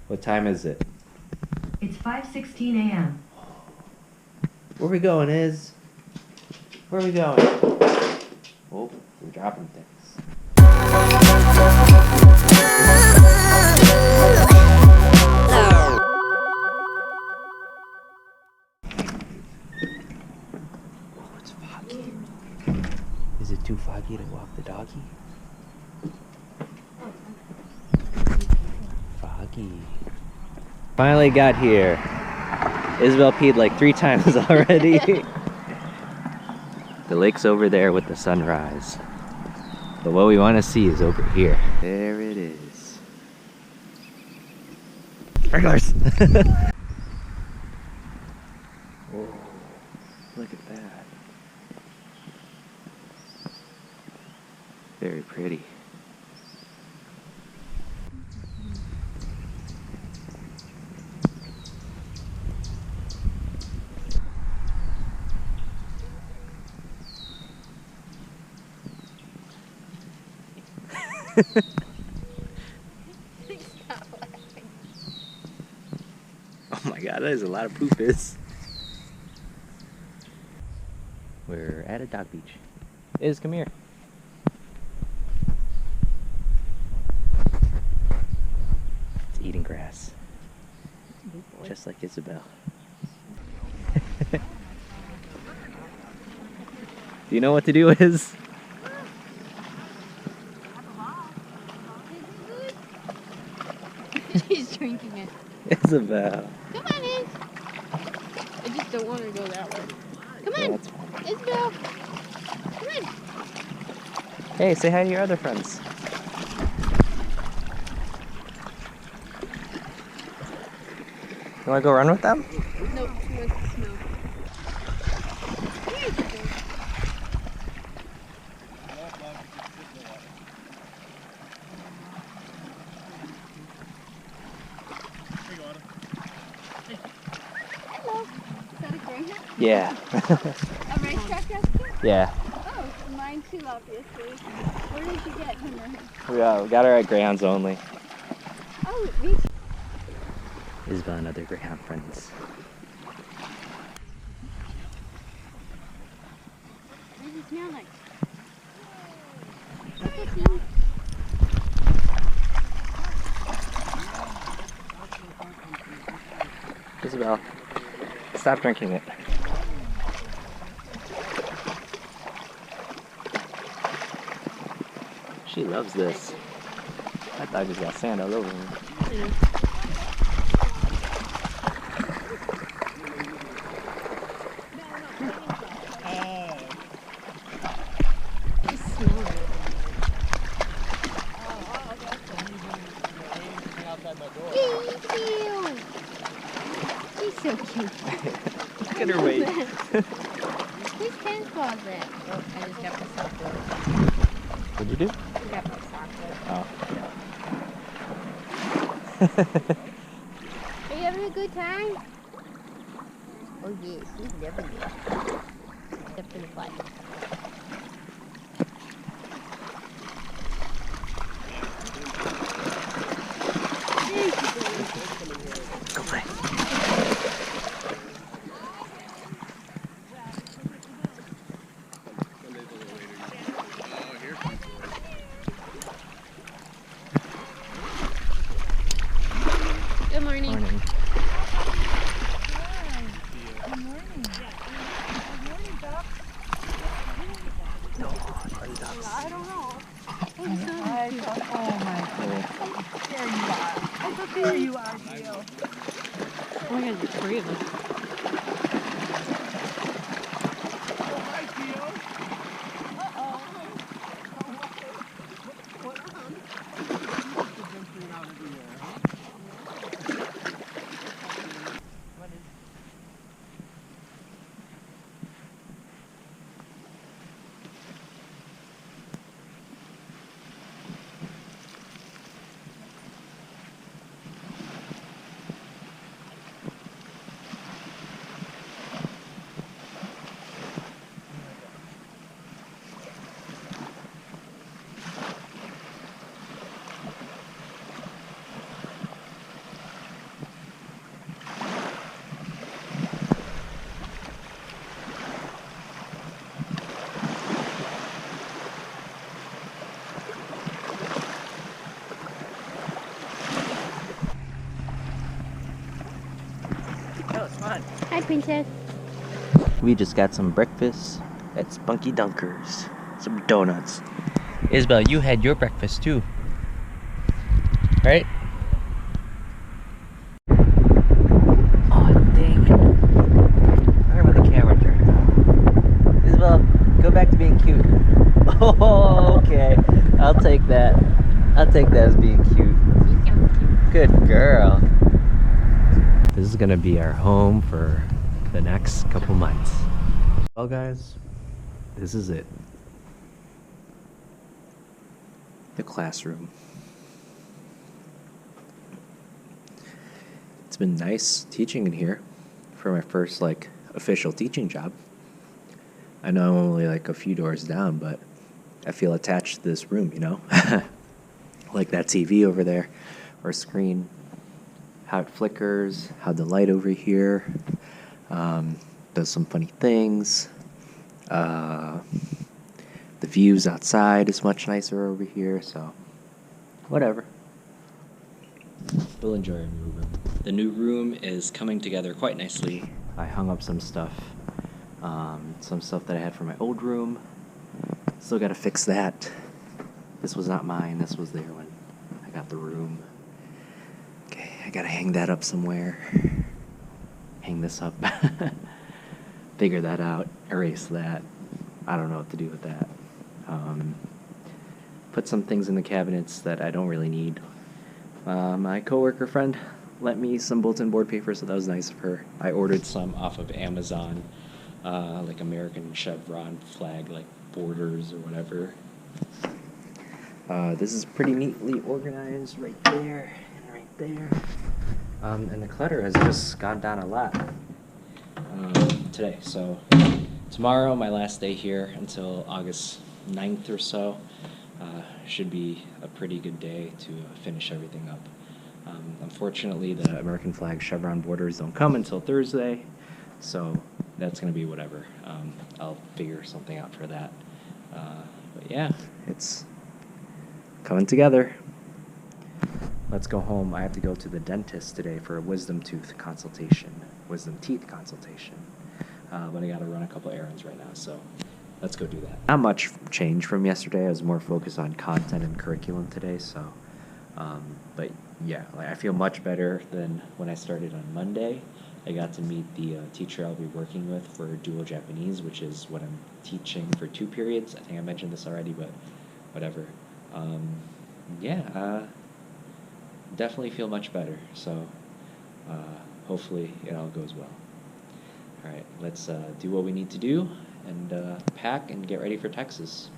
What time is it? It's 5:16 a.m. Where we going, Iz? Where we going? Oh, we're dropping things. Oh, it's foggy. Is it too foggy to walk the doggy? Foggy. Finally got here. Izabel peed like 3 times already. The lake's over there with the sunrise. But what we want to see is over here. There it is. Sprinklers! Whoa, look at that. Very pretty. Stop laughing. Oh my god, that is a lot of poopers. We're at a dog beach. Iz, come here. It's eating grass. Just like Izabel. Do you know what to do, Iz? She's drinking it. Izabel. Come on, Iz. I just don't want her to go that way. Come Yeah, on, that's fine. Izabel. Come on. Hey, say hi to your other friends. You want to go run with them? Nope, she wants to smell. Here, Izabel. Hello. Is that a greyhound? Yeah. A racetrack rescue? Yeah. Oh, mine too, obviously. Where did you get him or her? We got her at Greyhounds only. Oh, me too. Izabel and other Greyhound friends. What does it smell like? Cookie. Izabel, stop drinking it. She loves this. That dog has got sand all over him. Just smell it. Thank you. She's so cute. Look at her weight. Whose pen closet? Oh, I just got my sock with. What'd you do? I got my sock with. Oh. Are you having a good time? Oh yes, she's loving it. Except for the butt. Go play. Good morning. Morning. Good morning. Good morning, Doc. No, are the ducks? I don't know. Oh, you saw I them thought, oh my goodness. There you are. I thought there you are, Gio. Oh my god, there's 3 of them. Oh, hi, Gio. Uh-oh. What happened? Hi, princess. We just got some breakfast at Spunky Dunkers. Some donuts. Isabel, you had your breakfast too. Right? Oh, dang it. I remember the camera turned on. Isabel, go back to being cute. Oh, okay. I'll take that. I'll take that as being cute. Good girl. This is gonna be our home for the next couple months. Well, guys, this is it. The classroom. It's been nice teaching in here for my first official teaching job. I know I'm only a few doors down, but I feel attached to this room, you know? Like that TV over there, or screen, how it flickers, how the light over here does some funny things. The views outside is much nicer over here, so whatever. We'll enjoy our new room. The new room is coming together quite nicely. I hung up some stuff that I had from my old room. Still gotta fix that. This was not mine, this was there when I got the room. Okay, I gotta hang that up somewhere. Hang this up. Figure that out, erase that. I don't know what to do with that. Put some things in the cabinets that I don't really need. My coworker friend lent me some bulletin board paper, so that was nice of her. I ordered some off of Amazon, American chevron flag, borders or whatever. This is pretty neatly organized right there and right there. And the clutter has just gone down a lot today. So tomorrow, my last day here until August 9th or so, should be a pretty good day to finish everything up. Unfortunately, the American flag chevron borders don't come until Thursday, so that's going to be whatever. I'll figure something out for that. But yeah, it's coming together. Let's go home. I have to go to the dentist today for a wisdom teeth consultation. But I got to run a couple errands right now, so let's go do that. Not much change from yesterday. I was more focused on content and curriculum today, so but yeah, I feel much better than when I started on Monday. I got to meet the teacher I'll be working with for dual Japanese, which is what I'm teaching for 2 periods. I think I mentioned this already, but whatever. Definitely feel much better. So hopefully it all goes well. All right, let's do what we need to do and pack and get ready for Texas.